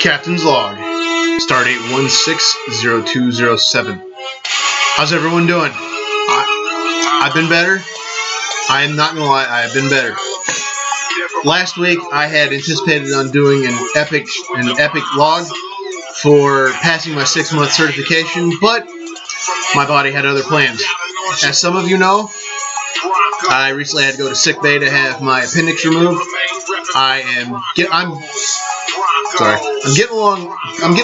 Captain's log. Stardate 160207. How's everyone doing? I've been better. I am not gonna lie, I have been better. Last week I had anticipated on doing an epic log for passing my 6-month certification, but my body had other plans. As some of you know, I recently had to go to sick bay to have my appendix removed. I'm getting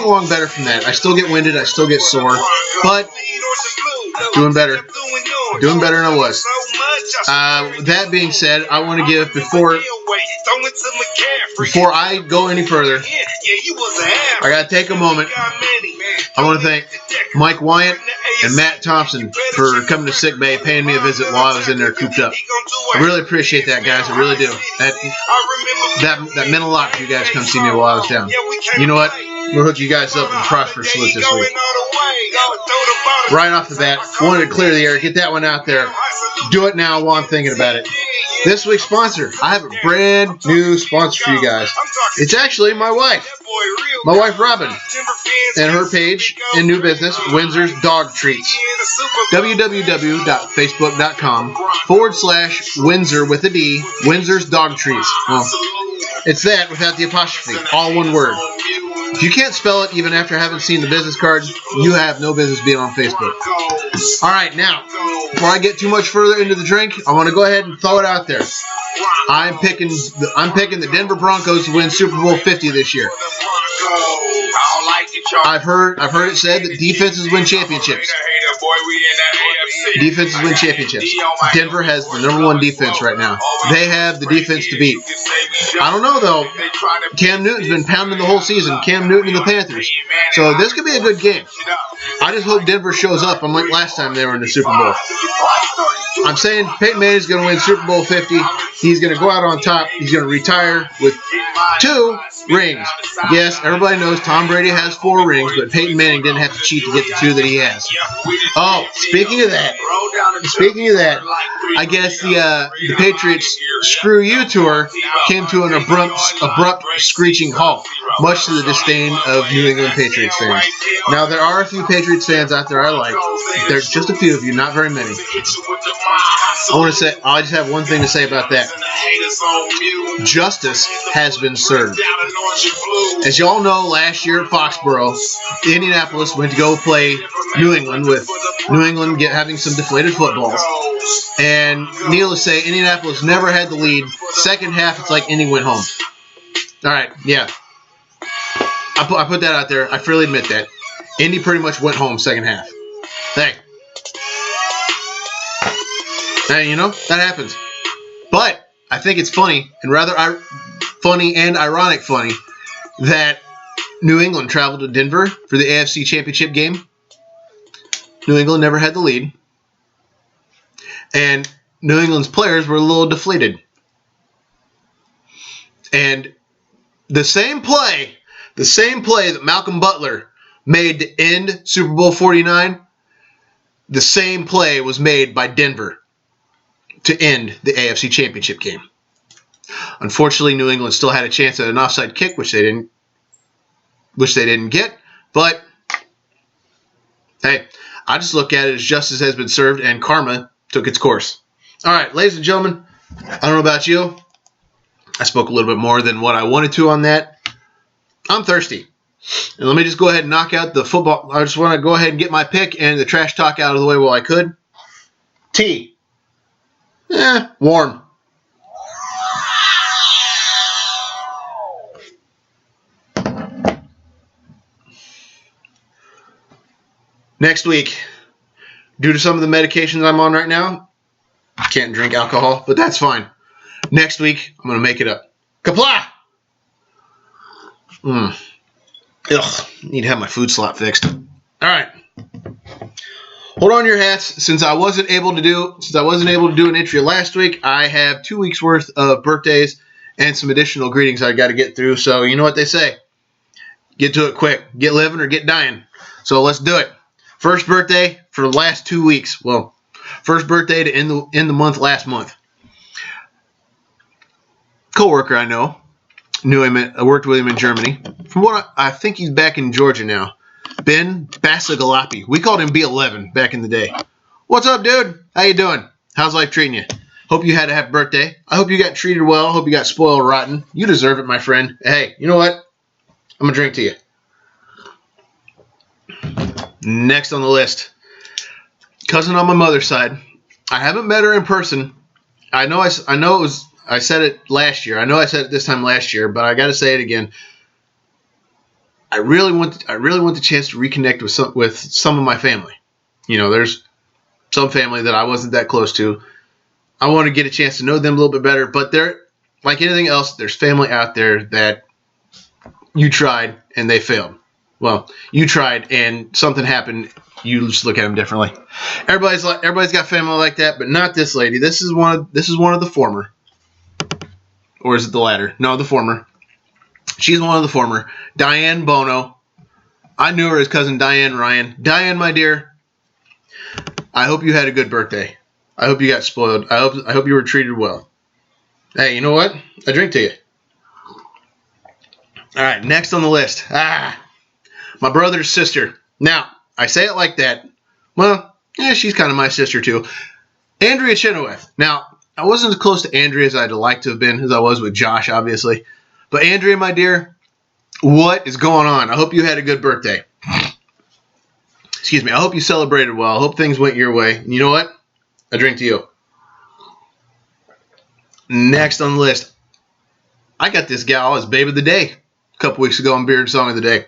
along better from that. I still get winded, I still get sore, but doing better than I was. That being said, I want to give, before I go any further, I gotta take a moment. I want to thank Mike Wyatt and Matt Thompson for coming to sick bay, paying me a visit while I was in there cooped up. I really appreciate that, guys. I really do. That meant a lot for you guys to come see me while I was down. You know what? We'll hook you guys up in prosperous salute this week. Right off the bat, wanted to clear the air, get that one out there. Do it now while I'm thinking about it. This week's sponsor, I have a brand new sponsor for you guys. It's actually my wife Robin, and her page and new business, Windsor's Dog Treats. www.facebook.com/Windsor with a D, Windsor's Dog Treats. Well, it's that without the apostrophe, all one word. If you can't spell it even after having seen the business card, you have no business being on Facebook. Alright, now, before I get too much further into the drink, I want to go ahead and throw it out there. I'm picking the Denver Broncos to win Super Bowl 50 this year. I've heard it said that defenses win championships. Defenses win championships. Denver has the #1 defense right now. They have the defense to beat. I don't know, though. Cam Newton's been pounding the whole season. Cam Newton and the Panthers. So this could be a good game. I just hope Denver shows up unlike last time they were in the Super Bowl. I'm saying Peyton Manning's going to win Super Bowl 50. He's going to go out on top. He's going to retire with 2 rings. Yes, everybody knows Tom Brady has 4 rings, but Peyton Manning didn't have to cheat to get the 2 that he has. Oh, speaking of that, I guess the Patriots Screw You tour came to an abrupt screeching halt, much to the disdain of New England Patriots fans. Now, there are a few Patriots fans out there I like. There's just a few of you, not very many. I just have one thing to say about that. Justice has been served. As y'all know, last year at Foxborough, Indianapolis went to go play New England, with New England having some deflated footballs. And needless to say, Indianapolis never had the lead. Second half, it's like Indy went home. All right, yeah. I put that out there. I freely admit that. Indy pretty much went home second half. Hey, you know, that happens. But I think it's funny, and rather funny and ironic funny, that New England traveled to Denver for the AFC Championship game. New England never had the lead. And New England's players were a little deflated. And the same play that Malcolm Butler made to end Super Bowl 49, the same play was made by Denver to end the AFC Championship game. Unfortunately, New England still had a chance at an offside kick, which they didn't get. But hey, I just look at it as justice has been served and karma took its course. All right, ladies and gentlemen, I don't know about you. I spoke a little bit more than what I wanted to on that. I'm thirsty. And let me just go ahead and knock out the football. I just want to go ahead and get my pick and the trash talk out of the way while I could. Tea. Warm. Next week, due to some of the medications I'm on right now, I can't drink alcohol, but that's fine. Next week, I'm going to make it up. Kapla! Need to have my food slot fixed. All right. Hold on your hats. Since I wasn't able to do an entry last week, I have 2 weeks worth of birthdays and some additional greetings I got to get through. So you know what they say. Get to it quick. Get living or get dying. So let's do it. First birthday for the last 2 weeks. Well, first birthday to end the month last month. Coworker I know I worked with him in Germany. From what I think he's back in Georgia now. Ben Basigalapi. We called him B11 back in the day. What's up, dude? How you doing? How's life treating you? Hope you had a happy birthday. I hope you got treated well. Hope you got spoiled rotten. You deserve it, my friend. Hey, you know what? I'm going to drink to you. Next on the list. Cousin on my mother's side. I haven't met her in person. I know I said it last year. I know I said it this time last year, but I got to say it again. I really want the chance to reconnect with some of my family. You know, there's some family that I wasn't that close to. I want to get a chance to know them a little bit better, but they're like anything else. There's family out there that you tried and they failed. Well, you tried and something happened. You just look at them differently. Everybody's got family like that, but not this lady. This is one of the former, or is it the latter? No, the former. She's one of the former. Diane Bono. I knew her as cousin Diane Ryan. Diane, my dear, I hope you had a good birthday. I hope you got spoiled. I hope you were treated well. Hey, you know what? I drink to you. All right, next on the list. My brother's sister. Now, I say it like that. Well, yeah, she's kind of my sister too. Andrea Chenoweth. Now, I wasn't as close to Andrea as I'd like to have been, as I was with Josh, obviously. But Andrea, my dear, what is going on? I hope you had a good birthday. Excuse me. I hope you celebrated well. I hope things went your way. And you know what? I drink to you. Next on the list. I got this gal as Babe of the Day a couple weeks ago on Beard Song of the Day.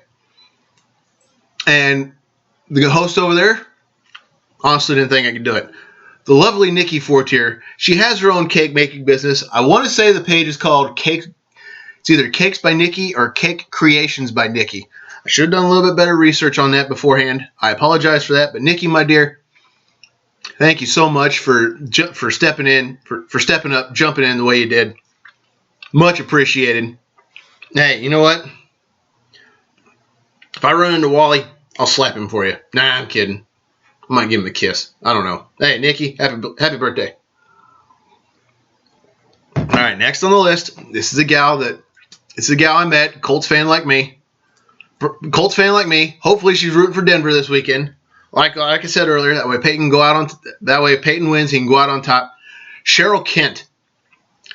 And the host over there, honestly didn't think I could do it. The lovely Nikki Fortier, she has her own cake making business. I want to say the page is called Cake. It's either Cakes by Nikki or Cake Creations by Nikki. I should have done a little bit better research on that beforehand. I apologize for that. But Nikki, my dear, thank you so much for stepping in, for stepping up, jumping in the way you did. Much appreciated. Hey, you know what? If I run into Wally, I'll slap him for you. Nah, I'm kidding. I might give him a kiss. I don't know. Hey, Nikki, happy birthday. All right, next on the list. This is a gal I met. Colts fan like me. Hopefully she's rooting for Denver this weekend. Like I said earlier, that way Peyton wins, he can go out on top. Sharol Kent.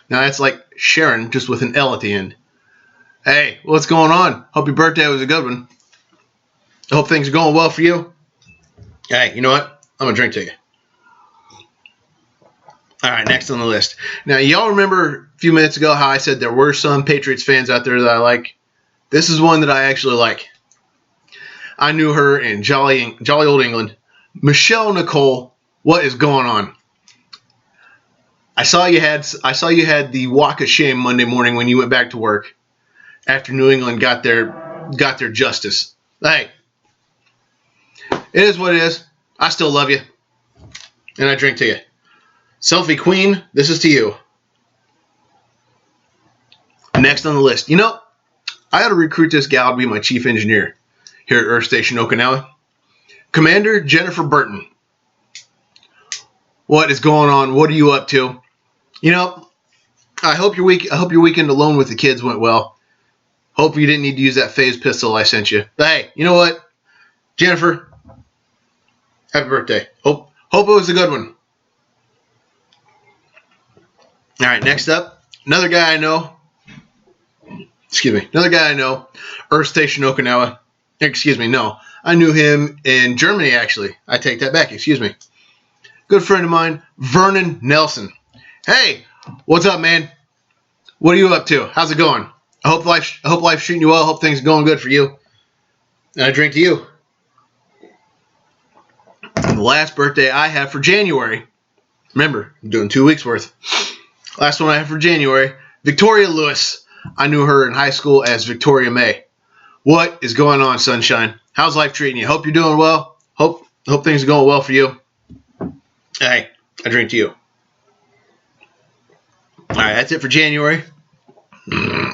Now that's like Sharon, just with an L at the end. Hey, what's going on? Hope your birthday was a good one. I hope things are going well for you. Hey, you know what? I'm going to drink to you. All right, next on the list. Now, y'all remember a few minutes ago how I said there were some Patriots fans out there that I like? This is one that I actually like. I knew her in jolly old England. Michelle Nicole, what is going on? I saw you had the walk of shame Monday morning when you went back to work after New England got their justice. Hey, it is what it is. I still love you, and I drink to you. Selfie Queen, this is to you. Next on the list. You know, I got to recruit this gal to be my chief engineer here at Earth Station Okinawa. Commander Jennifer Burton. What is going on? What are you up to? You know, I hope your weekend alone with the kids went well. Hope you didn't need to use that phase pistol I sent you. But hey, you know what? Jennifer, happy birthday. Hope it was a good one. All right, next up, another guy I know. Earth Station Okinawa. Excuse me, no. I knew him in Germany, actually. I take that back, excuse me. Good friend of mine, Vernon Nelson. Hey, what's up, man? What are you up to? How's it going? I hope life's treating you well. I hope things are going good for you. And I drink to you. And the last birthday I have for January. Remember, I'm doing 2 weeks worth. Last one I have for January, Victoria Lewis. I knew her in high school as Victoria May. What is going on, sunshine? How's life treating you? Hope you're doing well. Hope things are going well for you. Hey, I drink to you. All right, that's it for January.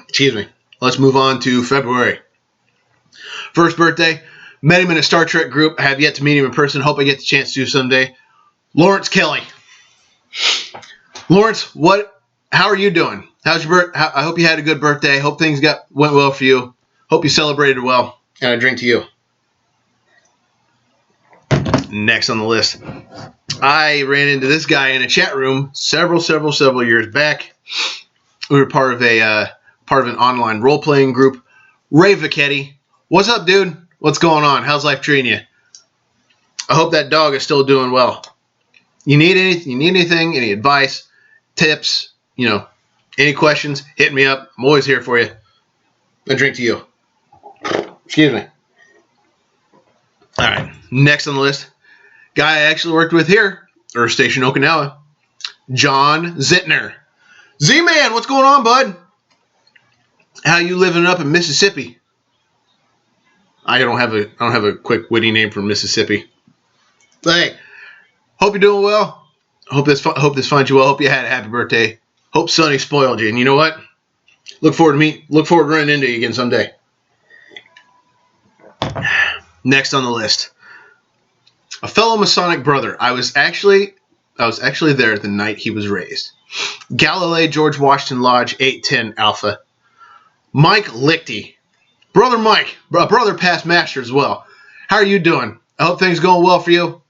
Excuse me. Let's move on to February. First birthday, met him in a Star Trek group. I have yet to meet him in person. Hope I get the chance to someday. Lawrence Kelly. Lawrence, how are you doing? How's your I hope you had a good birthday. Hope things went well for you. Hope you celebrated well. And I drink to you. Next on the list, I ran into this guy in a chat room several years back. We were part of an online role-playing group. Ray Vacchetti. What's up, dude? What's going on? How's life treating you? I hope that dog is still doing well. You need anything, any advice, tips, any questions, hit me up. I'm always here for you. I drink to you. Excuse me. All right, next on the list, guy I actually worked with here, Earth Station, Okinawa, John Zittner. Z-Man, what's going on, bud? How you living up in Mississippi? I don't have a quick witty name for Mississippi. Hey, hope you're doing well. Hope this finds you well. Hope you had a happy birthday. Hope Sonny spoiled you. And you know what? Look forward to running into you again someday. Next on the list, a fellow Masonic brother. I was actually there the night he was raised. Galilei George Washington Lodge 810 Alpha. Mike Lichty. Brother Mike, brother past master as well. How are you doing? I hope things going well for you.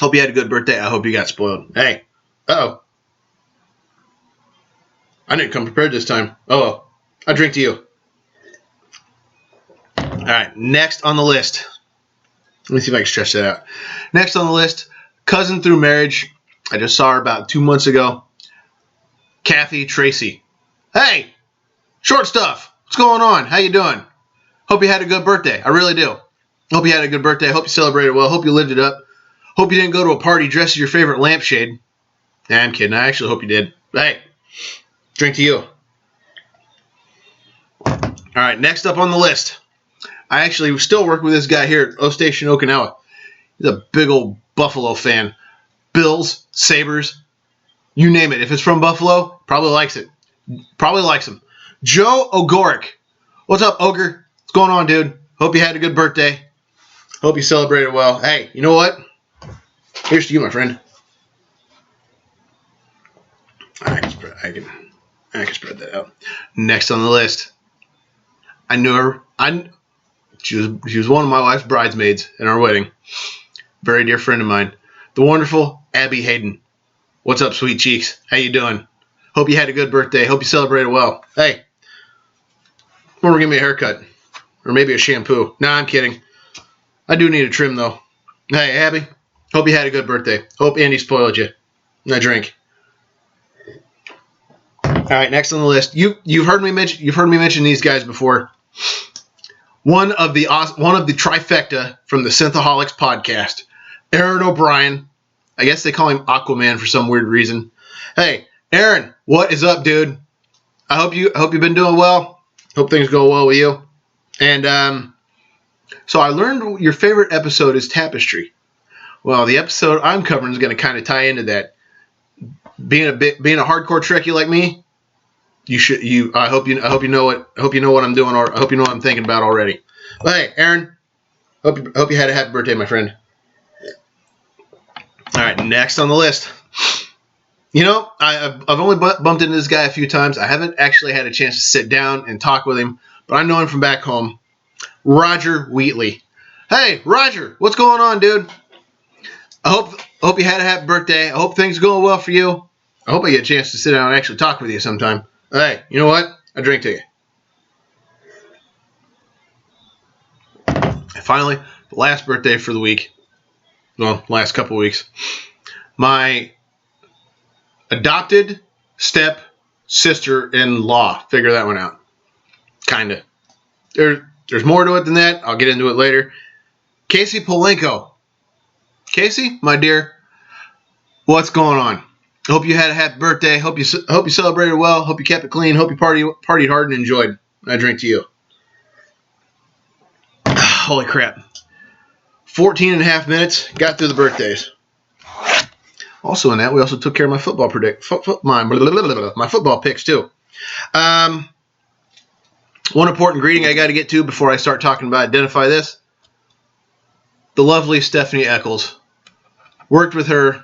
Hope you had a good birthday. I hope you got spoiled. Hey, uh-oh. I didn't come prepared this time. Oh, I drink to you. All right, next on the list. Let me see if I can stretch that out. Next on the list, cousin through marriage. I just saw her about 2 months ago. Cathy Tracy. Hey, short stuff. What's going on? How you doing? Hope you had a good birthday. I really do. Hope you had a good birthday. Hope you celebrated well. Hope you lived it up. Hope you didn't go to a party dressed as your favorite lampshade. Nah, I'm kidding. I actually hope you did. Hey, drink to you. All right, next up on the list. I actually still work with this guy here at O Station, Okinawa. He's a big old Buffalo fan. Bills, Sabres, you name it. If it's from Buffalo, probably likes it. Probably likes them. Joe Ogoric. What's up, Ogre? What's going on, dude? Hope you had a good birthday. Hope you celebrated well. Hey, you know what? Here's to you, my friend. I can spread that out. Next on the list, I knew her. She was one of my wife's bridesmaids in our wedding. Very dear friend of mine, the wonderful Abby Hayden. What's up, sweet cheeks? How you doing? Hope you had a good birthday. Hope you celebrated well. Hey, come over, give me a haircut, or maybe a shampoo. Nah, I'm kidding. I do need a trim though. Hey, Abby. Hope you had a good birthday. Hope Andy spoiled you. I drink. All right, next on the list. You've heard me mention these guys before. One of the trifecta from the Synthaholics podcast. Aaron O'Brien. I guess they call him Aquaman for some weird reason. Hey, Aaron, what is up, dude? I hope you've been doing well. Hope things go well with you. And so I learned your favorite episode is Tapestry. Well, the episode I'm covering is going to kind of tie into that. Being a hardcore Trekkie like me, I hope you know what I'm doing, or I hope you know what I'm thinking about already. But hey, Aaron, hope you had a happy birthday, my friend. All right, next on the list. I've only bumped into this guy a few times. I haven't actually had a chance to sit down and talk with him, but I know him from back home. Roger Wheatley. Hey, Roger, what's going on, dude? I hope you had a happy birthday. I hope things are going well for you. I hope I get a chance to sit down and actually talk with you sometime. Hey, you know what? I drink to you. And finally, the last birthday for the week. Well, last couple weeks. My adopted step sister-in-law. Figure that one out. Kinda. There's more to it than that. I'll get into it later. Casey Polenko. Casey, my dear, what's going on? Hope you had a happy birthday. Hope you celebrated well. Hope you kept it clean. Hope you partied hard and enjoyed. I drink to you. Holy crap. 14 and a half minutes. Got through the birthdays. Also in that, we also took care of my football my football picks too. One important greeting I got to get to before I start talking about Identify This. The lovely Stephanie Eccles. Worked with her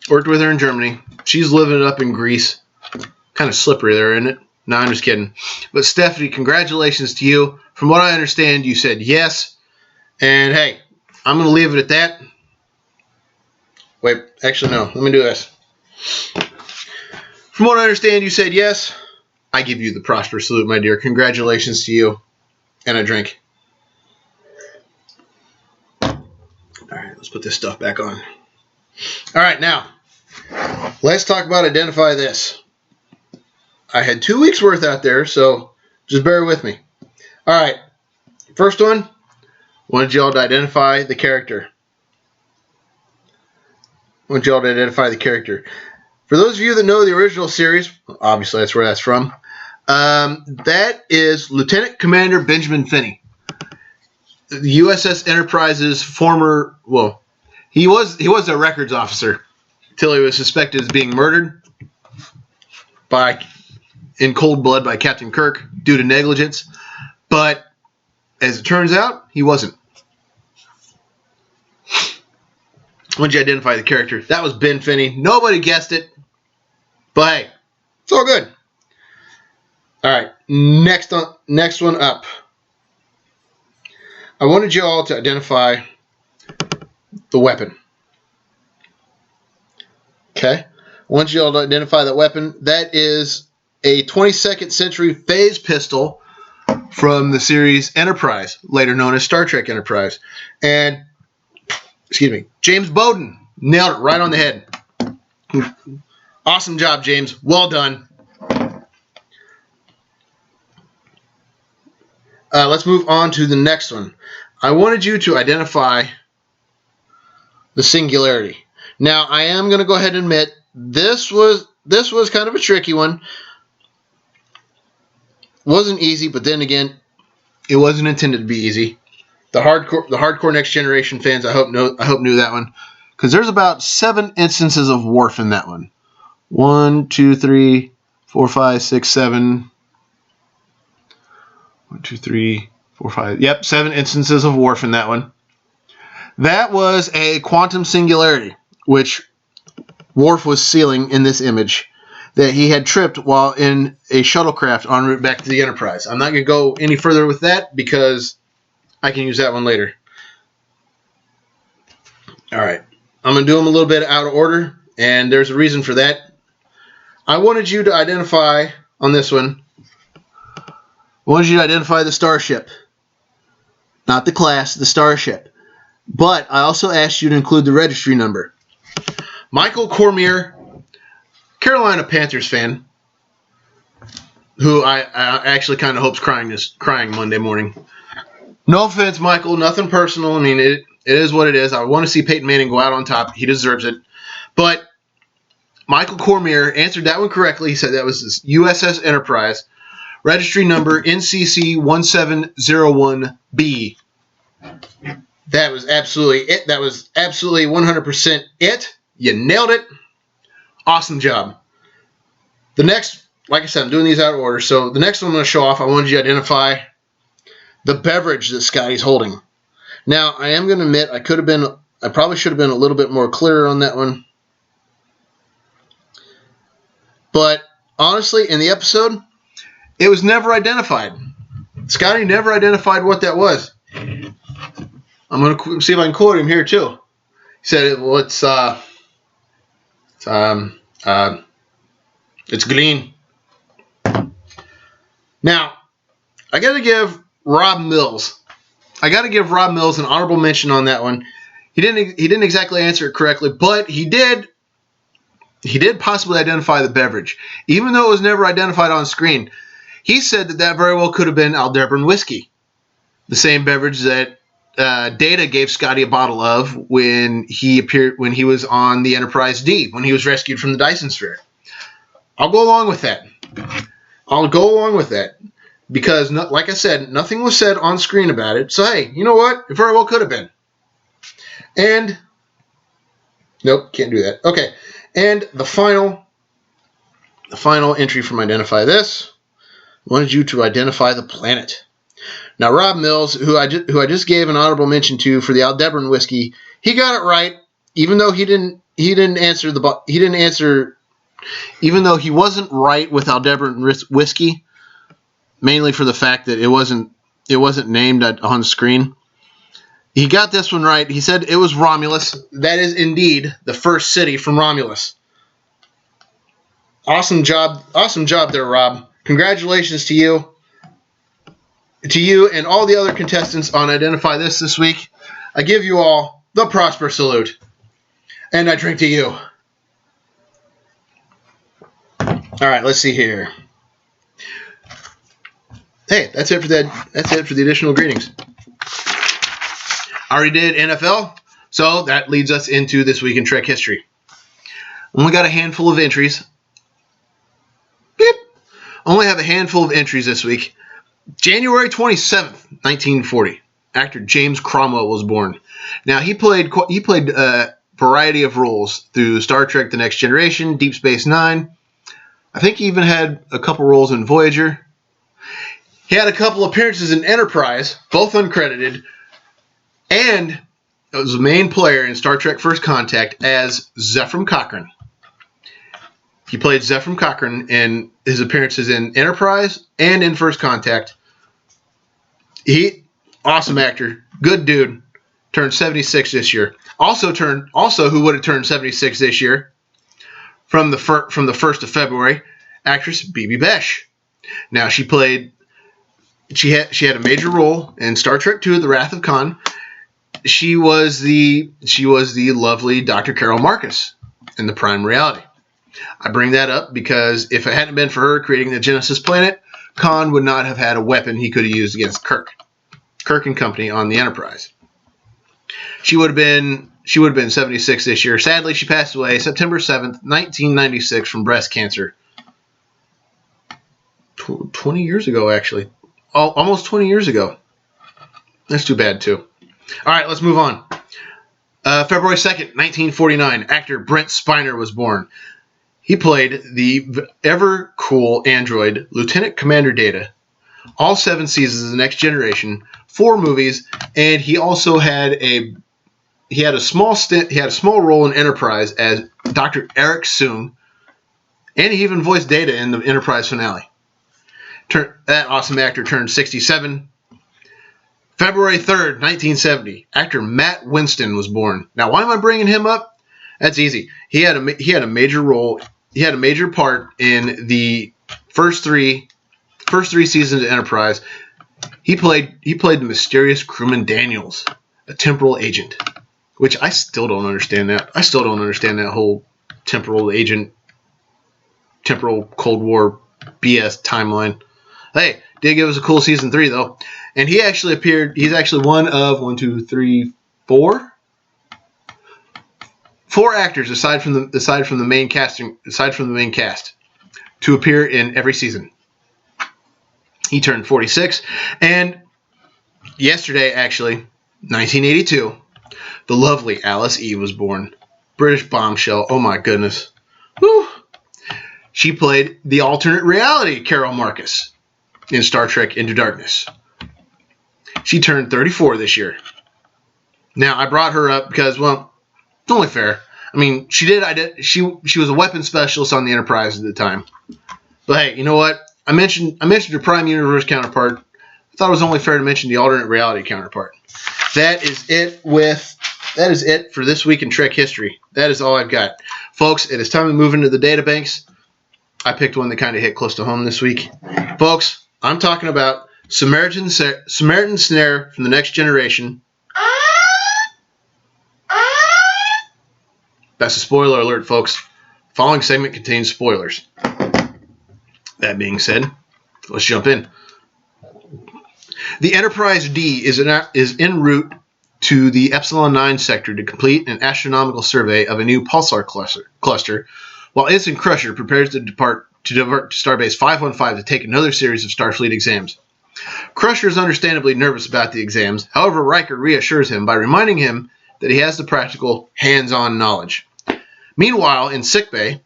in Germany. She's living it up in Greece. Kind of slippery there, isn't it? No, I'm just kidding. But Stephanie, congratulations to you. From what I understand, you said yes. And hey, I'm going to leave it at that. Wait, actually, no. Let me do this. From what I understand, you said yes. I give you the prosperous salute, my dear. Congratulations to you. And a drink. All right, let's put this stuff back on. All right, now, let's talk about Identify This. I had 2 weeks worth out there, so just bear with me. All right, first one, I wanted y'all to identify the character. For those of you that know the original series, obviously that's where that's from, that is Lieutenant Commander Benjamin Finney. The USS Enterprise's former, well, he was a records officer until he was suspected as being murdered in cold blood by Captain Kirk due to negligence. But as it turns out, he wasn't. Once you identify the character, that was Ben Finney. Nobody guessed it. But hey, it's all good. All right, next one up. I wanted you all to identify the weapon. Okay? I want you all to identify that weapon. That is a 22nd century phase pistol from the series Enterprise, later known as Star Trek Enterprise. And, excuse me, James Bowden nailed it right on the head. Awesome job, James. Well done. Let's move on to the next one. I wanted you to identify the singularity. Now, I am going to go ahead and admit this was kind of a tricky one. Wasn't easy, but then again, it wasn't intended to be easy. The hardcore Next Generation fans, I hope knew that one, because there's about 7 instances of Worf in that one. 1, 2, 3, 4, 5, 6, 7. 1, 2, 3, 4, 5. Yep, 7 instances of Worf in that one. That was a quantum singularity, which Worf was sealing in this image, that he had tripped while in a shuttlecraft en route back to the Enterprise. I'm not going to go any further with that because I can use that one later. All right. I'm going to do them a little bit out of order, and there's a reason for that. I wanted you to identify, on this one, I wanted you to identify the starship. Not the class, the starship. But I also asked you to include the registry number. Michael Cormier, Carolina Panthers fan, who I actually kind of hope's crying Monday morning. No offense, Michael, nothing personal. I mean, it is what it is. I want to see Peyton Manning go out on top. He deserves it. But Michael Cormier answered that one correctly. He said that was this USS Enterprise. Registry number NCC1701B. That was absolutely it. That was absolutely 100% it. You nailed it. Awesome job. The next, like I said, I'm doing these out of order. So the next one I'm going to show off, I wanted you to identify the beverage that Scotty's holding. Now, I am going to admit I probably should have been a little bit more clear on that one. But honestly, in the episode, it was never identified. Scotty never identified what that was. I'm going to see if I can quote him here too. He said, "Well, it's green." Now, I got to give Rob Mills an honorable mention on that one. He didn't exactly answer it correctly, but he did possibly identify the beverage, even though it was never identified on screen. He said that very well could have been Aldebaran whiskey, the same beverage that Data gave Scotty a bottle of when he was on the Enterprise D, when he was rescued from the Dyson Sphere. I'll go along with that. Because, like I said, nothing was said on screen about it. So, hey, you know what? It very well could have been. And, nope, can't do that. Okay, and the final entry from Identify This, I wanted you to identify the planet. Now, Rob Mills, who I just gave an honorable mention to for the Aldebaran whiskey, he got it right, even though he didn't answer even though he wasn't right with Aldebaran whiskey, mainly for the fact that it wasn't named on screen. He got this one right. He said it was Romulus. That is indeed the first city from Romulus. Awesome job there, Rob. Congratulations to you and all the other contestants on Identify This week. I give you all the Prosper salute, and I drink to you. All right, let's see here. Hey, that's it for that. That's it for the additional greetings. I already did NFL, so that leads us into this week in Trek history. Only got a handful of entries. Beep. Only have a handful of entries this week. January 27th, 1940. Actor James Cromwell was born. Now he played a variety of roles through Star Trek: The Next Generation, Deep Space Nine. I think he even had a couple roles in Voyager. He had a couple appearances in Enterprise, both uncredited, and was a main player in Star Trek First Contact as Zefram Cochrane. He played Zefram Cochrane in his appearances in Enterprise and in First Contact. Awesome actor, good dude, turned 76 this year. Also who would have turned 76 this year from the 1st of February, actress Bibi Besh. Now she had a major role in Star Trek II: The Wrath of Khan. She was the lovely Dr. Carol Marcus in the Prime Reality. I bring that up because if it hadn't been for her creating the Genesis planet, Khan would not have had a weapon he could have used against Kirk and company on the Enterprise. She would have been 76 this year. Sadly, she passed away September 7th, 1996 from breast cancer. 20 years ago, actually. Almost 20 years ago. That's too bad, too. All right, let's move on. February 2nd, 1949, actor Brent Spiner was born. He played the ever cool android Lieutenant Commander Data, all 7 seasons of The Next Generation, 4 movies, and he also had a small role in Enterprise as Dr. Eric Soong, and he even voiced Data in the Enterprise finale. That awesome actor turned 67. February 3rd, 1970, actor Matt Winston was born. Now, why am I bringing him up? That's easy. He had a major role. He had a major part in the first three seasons of Enterprise. He played the mysterious crewman Daniels, a temporal agent, which I still don't understand that. I still don't understand that whole temporal agent, temporal Cold War BS timeline. Hey, did give us a cool season 3 though, and he actually appeared. He's actually one of 4 actors aside from the main cast to appear in every season. He turned 46, and yesterday, actually, 1982, the lovely Alice E was born. British bombshell. Oh my goodness. Whew. She played the alternate reality Carol Marcus in Star Trek Into Darkness. She turned 34 this year. Now, I brought her up because, well, it's only fair. I mean, she was a weapons specialist on the Enterprise at the time. But hey, you know what? I mentioned her Prime Universe counterpart. I thought it was only fair to mention the alternate reality counterpart. That is it for this week in Trek history. That is all I've got. Folks, it is time to move into the databanks. I picked one that kind of hit close to home this week. Folks, I'm talking about Samaritan Snare from The Next Generation. That's a spoiler alert, folks. The following segment contains spoilers. That being said, let's jump in. The Enterprise D is en route to the Epsilon 9 sector to complete an astronomical survey of a new pulsar cluster, while Ensign Crusher prepares to divert to Starbase 515 to take another series of Starfleet exams. Crusher is understandably nervous about the exams. However, Riker reassures him by reminding him that he has the practical, hands-on knowledge. Meanwhile, in sickbay,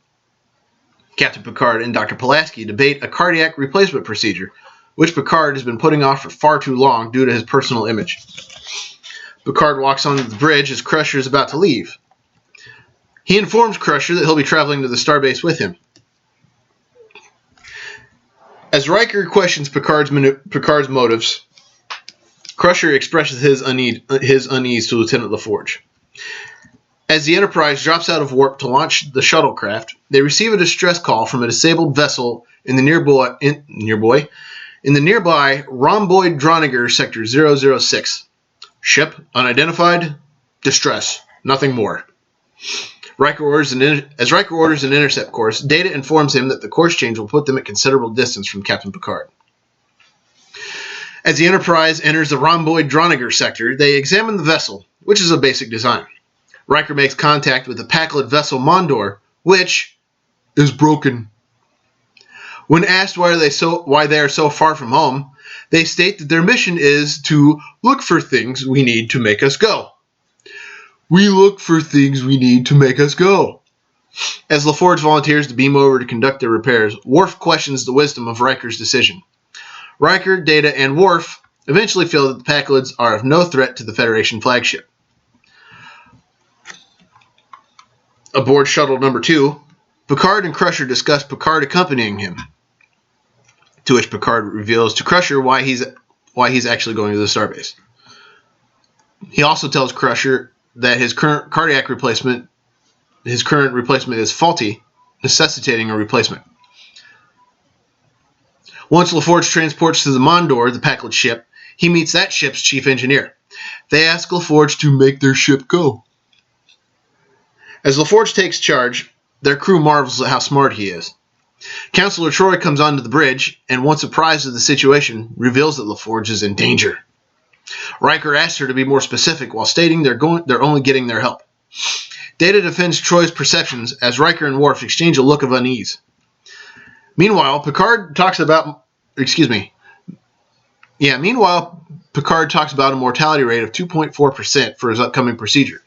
Captain Picard and Dr. Pulaski debate a cardiac replacement procedure, which Picard has been putting off for far too long due to his personal image. Picard walks onto the bridge as Crusher is about to leave. He informs Crusher that he'll be traveling to the Starbase with him. As Riker questions Picard's motives, Crusher expresses his unease to Lieutenant LaForge. As the Enterprise drops out of warp to launch the shuttlecraft, they receive a distress call from a disabled vessel in the nearby rhomboid Droniger Sector 006. Ship unidentified. Distress. Nothing more. As Riker orders an intercept course, Data informs him that the course change will put them at considerable distance from Captain Picard. As the Enterprise enters the rhomboid Droniger sector, they examine the vessel, which is a basic design. Riker makes contact with the Pakled vessel Mondor, which is broken. When asked why they are so far from home, they state that their mission is to look for things we need to make us go. We look for things we need to make us go. As LaForge volunteers to beam over to conduct their repairs, Worf questions the wisdom of Riker's decision. Riker, Data, and Worf eventually feel that the Paklids are of no threat to the Federation flagship. Aboard Shuttle Number 2, Picard and Crusher discuss Picard accompanying him, to which Picard reveals to Crusher why he's actually going to the starbase. He also tells Crusher that his current replacement is faulty, necessitating a replacement. Once LaForge transports to the Mondor, the Pakled ship, he meets that ship's chief engineer. They ask LaForge to make their ship go. As LaForge takes charge, their crew marvels at how smart he is. Counselor Troy comes onto the bridge, and once apprised of the situation, reveals that LaForge is in danger. Riker asks her to be more specific while stating they're only getting their help. Data defends Troy's perceptions as Riker and Worf exchange a look of unease. Meanwhile, Picard talks about a mortality rate of 2.4% for his upcoming procedure,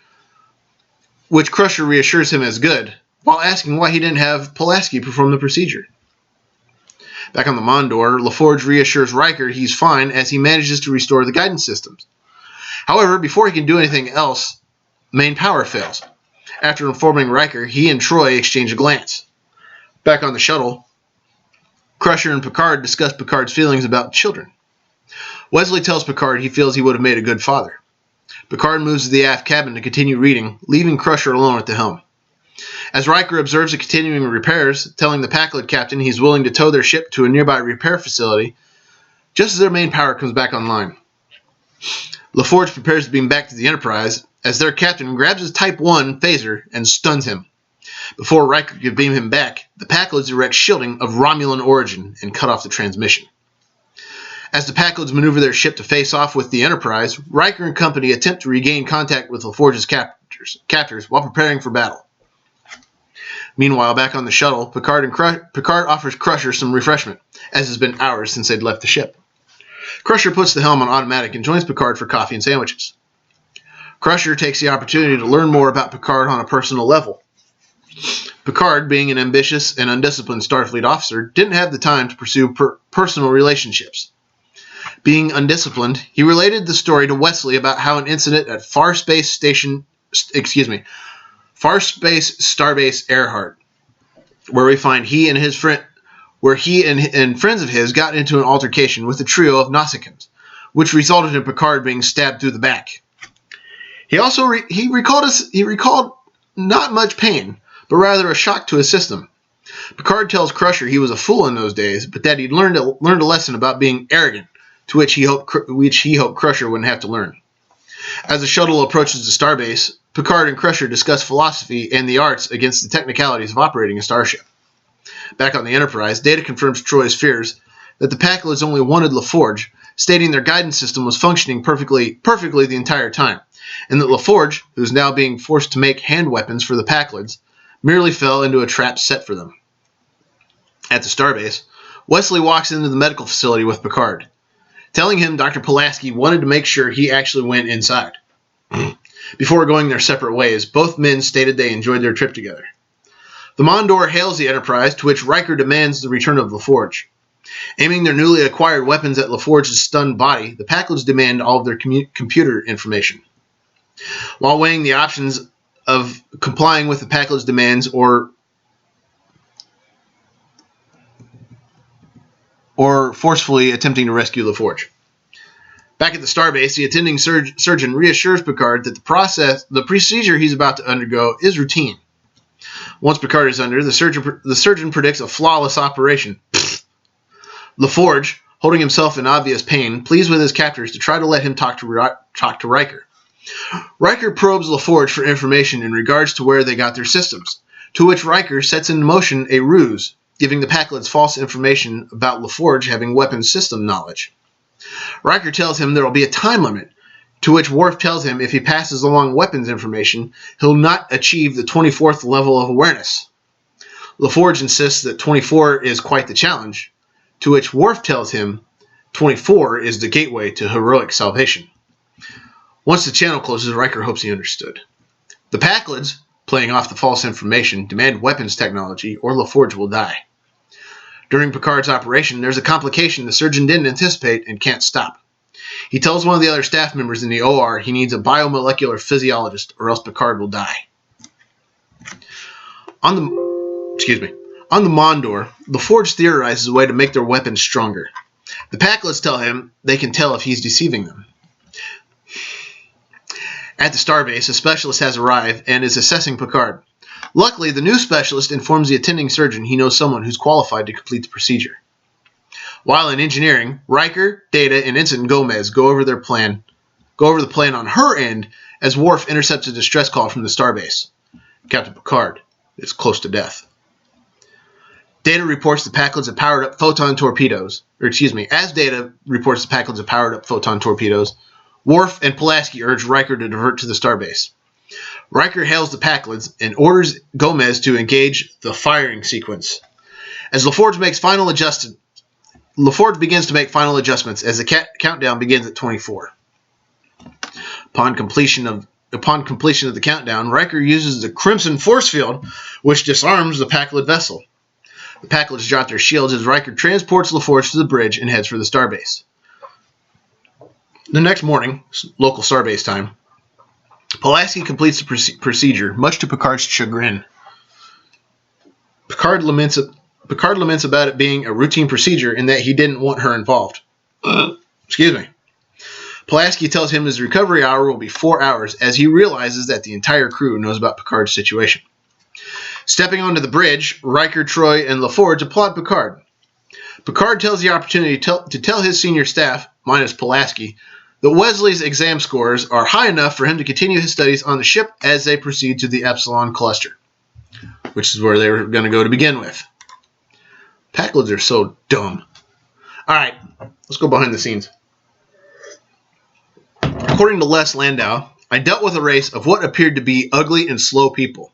which Crusher reassures him is good, while asking why he didn't have Pulaski perform the procedure. Back on the Mondor, LaForge reassures Riker he's fine as he manages to restore the guidance systems. However, before he can do anything else, main power fails. After informing Riker, he and Troy exchange a glance. Back on the shuttle, Crusher and Picard discuss Picard's feelings about children. Wesley tells Picard he feels he would have made a good father. Picard moves to the aft cabin to continue reading, leaving Crusher alone at the helm. As Riker observes the continuing repairs, telling the Pakled captain he's willing to tow their ship to a nearby repair facility, just as their main power comes back online. LaForge prepares to beam back to the Enterprise, as their captain grabs his Type 1 phaser and stuns him. Before Riker could beam him back, the Paklids erect shielding of Romulan origin and cut off the transmission. As the Paklids maneuver their ship to face off with the Enterprise, Riker and company attempt to regain contact with LaForge's captors while preparing for battle. Meanwhile, back on the shuttle, Picard offers Crusher some refreshment, as it's been hours since they'd left the ship. Crusher puts the helm on automatic and joins Picard for coffee and sandwiches. Crusher takes the opportunity to learn more about Picard on a personal level. Picard, being an ambitious and undisciplined Starfleet officer, didn't have the time to pursue personal relationships. Being undisciplined, he related the story to Wesley about how an incident at Farspace Starbase Earhart, where he and friends of his got into an altercation with a trio of Nausicaans, which resulted in Picard being stabbed through the back. He also recalled not much pain, but rather a shock to his system. Picard tells Crusher he was a fool in those days, but that he'd learned a lesson about being arrogant, to which he hoped Crusher wouldn't have to learn. As the shuttle approaches the starbase, Picard and Crusher discuss philosophy and the arts against the technicalities of operating a starship. Back on the Enterprise, Data confirms Troy's fears that the Paklids only wanted LaForge, stating their guidance system was functioning perfectly the entire time, and that LaForge, who's now being forced to make hand weapons for the Paklids, merely fell into a trap set for them. At the starbase, Wesley walks into the medical facility with Picard, telling him Dr. Pulaski wanted to make sure he actually went inside. Before going their separate ways, both men stated they enjoyed their trip together. The Mondor hails the Enterprise, to which Riker demands the return of LaForge. Aiming their newly acquired weapons at LaForge's stunned body, the Paklids demand all of their computer information. While weighing the options of complying with the Paklids' demands or or forcefully attempting to rescue LaForge. Back at the starbase, the attending surgeon reassures Picard that the procedure he's about to undergo is routine. Once Picard is under, the surgeon predicts a flawless operation. LaForge, holding himself in obvious pain, pleads with his captors to try to let him talk to Riker. Riker probes LaForge for information in regards to where they got their systems, to which Riker sets in motion a ruse, giving the Pakleds false information about LaForge having weapons system knowledge. Riker tells him there will be a time limit, to which Worf tells him if he passes along weapons information, he'll not achieve the 24th level of awareness. LaForge insists that 24 is quite the challenge, to which Worf tells him 24 is the gateway to heroic salvation. Once the channel closes, Riker hopes he understood. The Pakleds, playing off the false information, demand weapons technology or LaForge will die. During Picard's operation, there's a complication the surgeon didn't anticipate and can't stop. He tells one of the other staff members in the OR he needs a biomolecular physiologist or else Picard will die. On the Mondor, LaForge theorizes a way to make their weapons stronger. The Pakleds tell him they can tell if he's deceiving them. At the starbase, a specialist has arrived and is assessing Picard. Luckily, the new specialist informs the attending surgeon he knows someone who's qualified to complete the procedure. While in engineering, Riker, Data, and Ensign Gomez go over the plan on her end as Worf intercepts a distress call from the starbase. Captain Picard is close to death. Data reports the Pakleds have powered up photon torpedoes. As Data reports the Pakleds have powered up photon torpedoes, Worf and Pulaski urge Riker to divert to the starbase. Riker hails the Pakleds and orders Gomez to engage the firing sequence. As LaForge begins to make final adjustments as the countdown begins at 24. Upon completion of the countdown, Riker uses the Crimson Force Field, which disarms the Pakled vessel. The Pakleds drop their shields as Riker transports LaForge to the bridge and heads for the starbase. The next morning, local starbase time, Pulaski completes the procedure, much to Picard's chagrin. Picard laments about it being a routine procedure and that he didn't want her involved. Pulaski tells him his recovery hour will be 4 hours as he realizes that the entire crew knows about Picard's situation. Stepping onto the bridge, Riker, Troy, and LaForge applaud Picard. Picard tells the opportunity to tell his senior staff, minus Pulaski, that Wesley's exam scores are high enough for him to continue his studies on the ship as they proceed to the Epsilon cluster, which is where they were going to go to begin with. Pakleds are so dumb. Alright, let's go behind the scenes. According to Les Landau, I dealt with a race of what appeared to be ugly and slow people.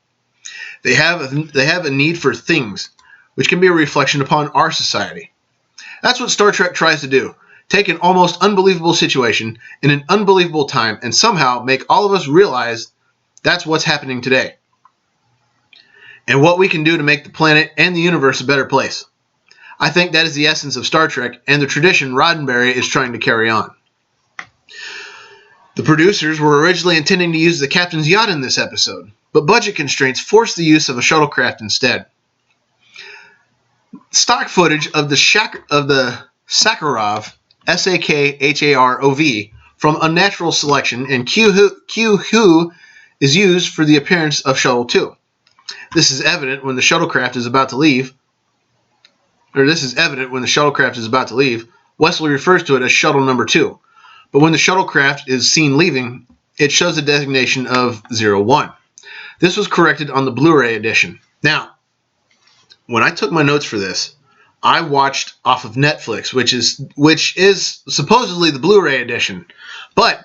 They have a need for things, which can be a reflection upon our society. That's what Star Trek tries to do. Take an almost unbelievable situation in an unbelievable time and somehow make all of us realize that's what's happening today. And what we can do to make the planet and the universe a better place. I think that is the essence of Star Trek and the tradition Roddenberry is trying to carry on. The producers were originally intending to use the captain's yacht in this episode, but budget constraints forced the use of a shuttlecraft instead. Stock footage of the Sakharov, Sakharov, from Unnatural Selection and Q Who is used for the appearance of Shuttle 2. This is evident when the shuttlecraft is about to leave. Wesley refers to it as Shuttle Number 2. But when the shuttlecraft is seen leaving, it shows the designation of 01. This was corrected on the Blu-ray edition. Now, when I took my notes for this, I watched off of Netflix, which is supposedly the Blu-ray edition. But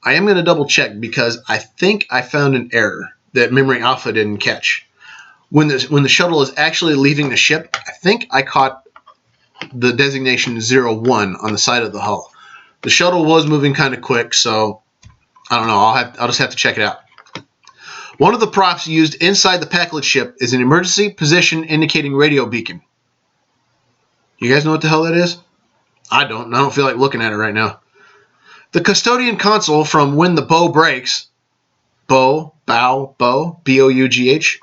I am going to double check because I think I found an error that Memory Alpha didn't catch. When the shuttle is actually leaving the ship, I think I caught the designation 01 on the side of the hull. The shuttle was moving kind of quick, so I don't know. I'll just have to check it out. One of the props used inside the Pakled ship is an emergency position indicating radio beacon. You guys know what the hell that is? I don't. I don't feel like looking at it right now. The custodian console from When the Bow Breaks, Bow, B-O-U-G-H,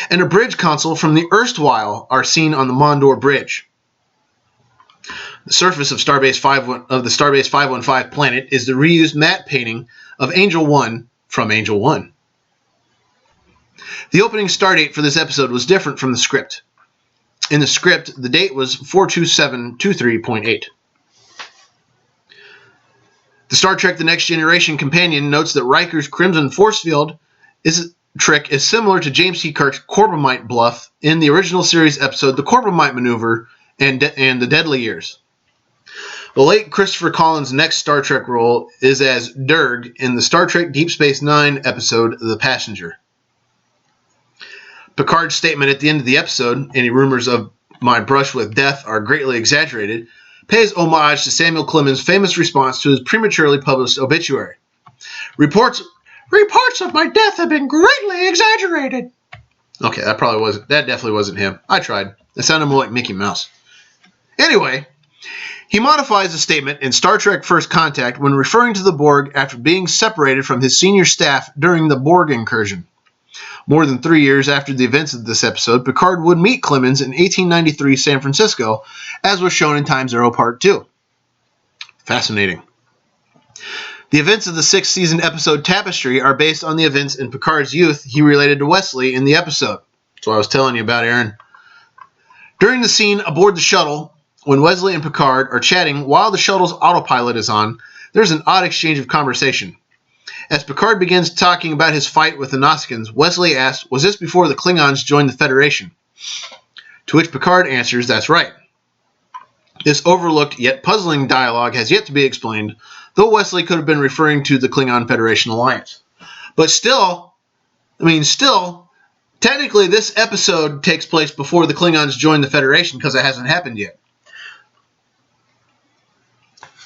and a bridge console from the erstwhile are seen on the Mondor Bridge. The surface of the Starbase 515 planet is the reused matte painting of Angel 1 from Angel 1. The opening stardate for this episode was different from the script. In the script, the date was 42723.8. The Star Trek The Next Generation companion notes that Riker's Crimson Force Field trick is similar to James T. Kirk's Corbomite bluff in the original series episode The Corbomite Maneuver and The Deadly Years. The late Christopher Collins' next Star Trek role is as Durg in the Star Trek Deep Space Nine episode The Passenger. Picard's statement at the end of the episode, "Any rumors of my brush with death are greatly exaggerated," pays homage to Samuel Clemens' famous response to his prematurely published obituary. Reports of my death have been greatly exaggerated. Okay, that definitely wasn't him. I tried. It sounded more like Mickey Mouse. Anyway, he modifies the statement in Star Trek First Contact when referring to the Borg after being separated from his senior staff during the Borg incursion. More than 3 years after the events of this episode, Picard would meet Clemens in 1893 San Francisco, as was shown in Time Zero Part 2. Fascinating. The events of the 6th season episode Tapestry are based on the events in Picard's youth he related to Wesley in the episode. That's what I was telling you about, Aaron. During the scene aboard the shuttle, when Wesley and Picard are chatting while the shuttle's autopilot is on, there's an odd exchange of conversation. As Picard begins talking about his fight with the Nausicaans, Wesley asks, "Was this before the Klingons joined the Federation?" To which Picard answers, "That's right." This overlooked yet puzzling dialogue has yet to be explained, though Wesley could have been referring to the Klingon Federation alliance. But still, technically this episode takes place before the Klingons join the Federation because it hasn't happened yet.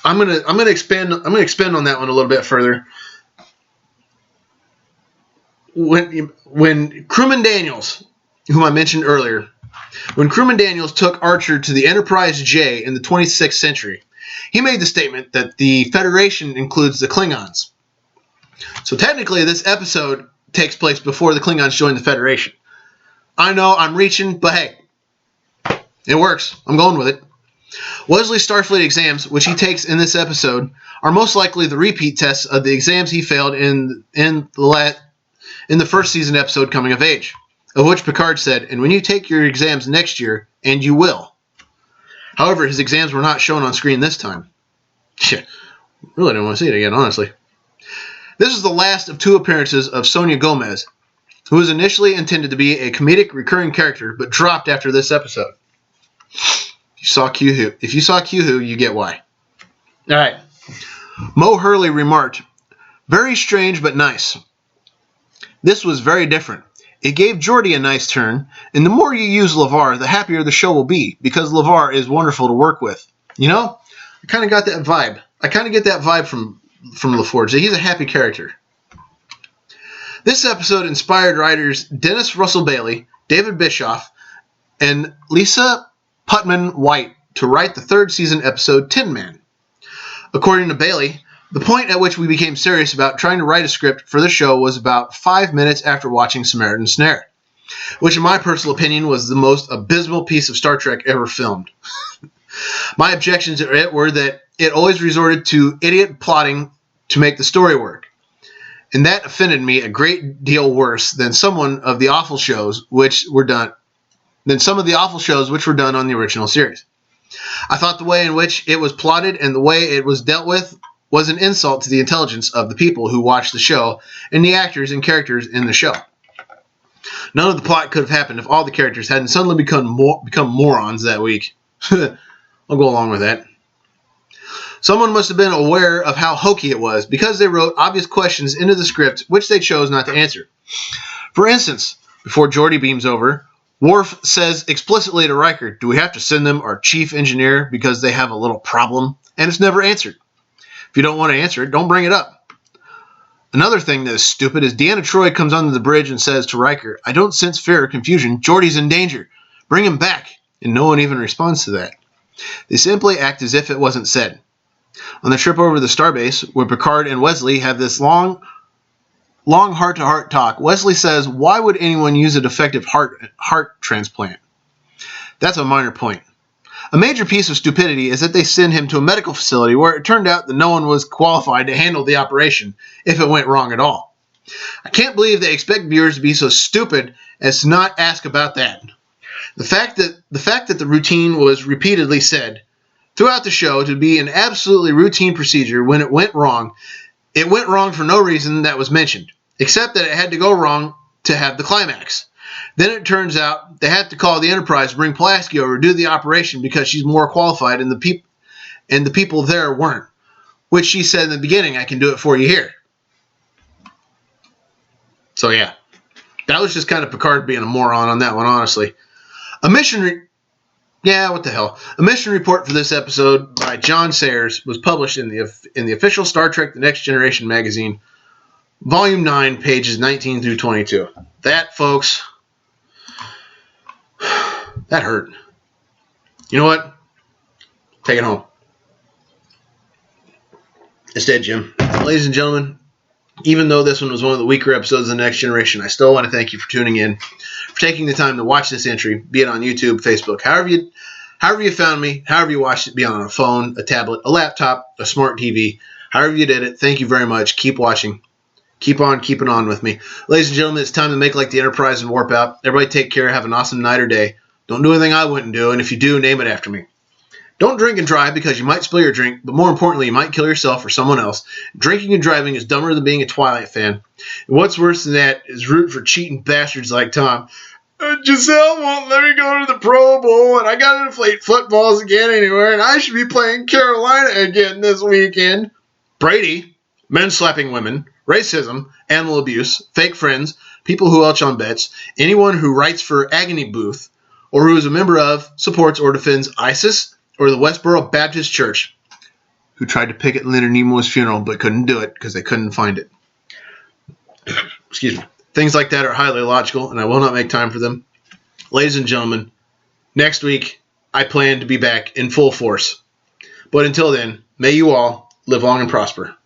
I'm gonna expand on that one a little bit further. When Crewman Daniels, whom I mentioned earlier, when Crewman Daniels took Archer to the Enterprise J in the 26th century, he made the statement that the Federation includes the Klingons. So technically, this episode takes place before the Klingons join the Federation. I know, I'm reaching, but hey, it works. I'm going with it. Wesley's Starfleet exams, which he takes in this episode, are most likely the repeat tests of the exams he failed in the first season episode Coming of Age, of which Picard said, "And when you take your exams next year, and you will." However, his exams were not shown on screen this time. Really don't want to see it again, honestly. This is the last of 2 appearances of Sonia Gomez, who was initially intended to be a comedic recurring character, but dropped after this episode. If you saw Q-Who, you get why. All right. Mo Hurley remarked, "Very strange, but nice. This was very different. It gave Geordi a nice turn, and the more you use LeVar, the happier the show will be, because LeVar is wonderful to work with." You know, I kind of got that vibe. I kind of get that vibe from LaForge. He's a happy character. This episode inspired writers Dennis Russell Bailey, David Bischoff, and Lisa Putman White to write the 3rd season episode Tin Man. According to Bailey, the point at which we became serious about trying to write a script for the show was about 5 minutes after watching Samaritan Snare, which in my personal opinion was the most abysmal piece of Star Trek ever filmed. My objections to it were that it always resorted to idiot plotting to make the story work, and that offended me a great deal worse than some of the awful shows which were done on the original series. I thought the way in which it was plotted and the way it was dealt with was an insult to the intelligence of the people who watched the show and the actors and characters in the show. None of the plot could have happened if all the characters hadn't suddenly become morons that week. I'll go along with that. Someone must have been aware of how hokey it was because they wrote obvious questions into the script which they chose not to answer. For instance, before Geordi beams over, Worf says explicitly to Riker, "Do we have to send them our chief engineer because they have a little problem?" And it's never answered. If you don't want to answer it, don't bring it up. Another thing that is stupid is Deanna Troi comes onto the bridge and says to Riker, "I don't sense fear or confusion. Geordi's in danger. Bring him back." And no one even responds to that. They simply act as if it wasn't said. On the trip over the starbase, where Picard and Wesley have this long heart-to-heart talk, Wesley says, "Why would anyone use a defective heart transplant?" That's a minor point. A major piece of stupidity is that they send him to a medical facility where it turned out that no one was qualified to handle the operation if it went wrong at all. I can't believe they expect viewers to be so stupid as to not ask about that. The fact that the routine was repeatedly said throughout the show to be an absolutely routine procedure when it went wrong for no reason that was mentioned, except that it had to go wrong to have the climax. Then it turns out they had to call the Enterprise to bring Pulaski over to do the operation because she's more qualified and the people there weren't, which she said in the beginning, I can do it for you here. So yeah, that was just kind of Picard being a moron on that one, honestly. A mission report for this episode by John Sayers was published in the official Star Trek The Next Generation magazine, Volume 9, pages 19 through 22. That, folks, that hurt. You know what? Take it home. It's dead, Jim. Ladies and gentlemen, even though this one was one of the weaker episodes of The Next Generation, I still want to thank you for tuning in, for taking the time to watch this entry, be it on YouTube, Facebook, however you found me, however you watched it, be it on a phone, a tablet, a laptop, a smart TV, however you did it. Thank you very much. Keep watching. Keep on keeping on with me. Ladies and gentlemen, it's time to make like the Enterprise and warp out. Everybody take care. Have an awesome night or day. Don't do anything I wouldn't do, and if you do, name it after me. Don't drink and drive because you might spill your drink, but more importantly, you might kill yourself or someone else. Drinking and driving is dumber than being a Twilight fan. And what's worse than that is root for cheating bastards like Tom. Giselle won't let me go to the Pro Bowl, and I got to inflate footballs again anywhere, and I should be playing Carolina again this weekend. Brady, men slapping women, racism, animal abuse, fake friends, people who welch on bets, anyone who writes for Agony Booth, or who is a member of, supports, or defends ISIS, or the Westboro Baptist Church, who tried to picket Leonard Nimoy's funeral but couldn't do it because they couldn't find it. Excuse me. Things like that are highly illogical, and I will not make time for them. Ladies and gentlemen, next week I plan to be back in full force. But until then, may you all live long and prosper.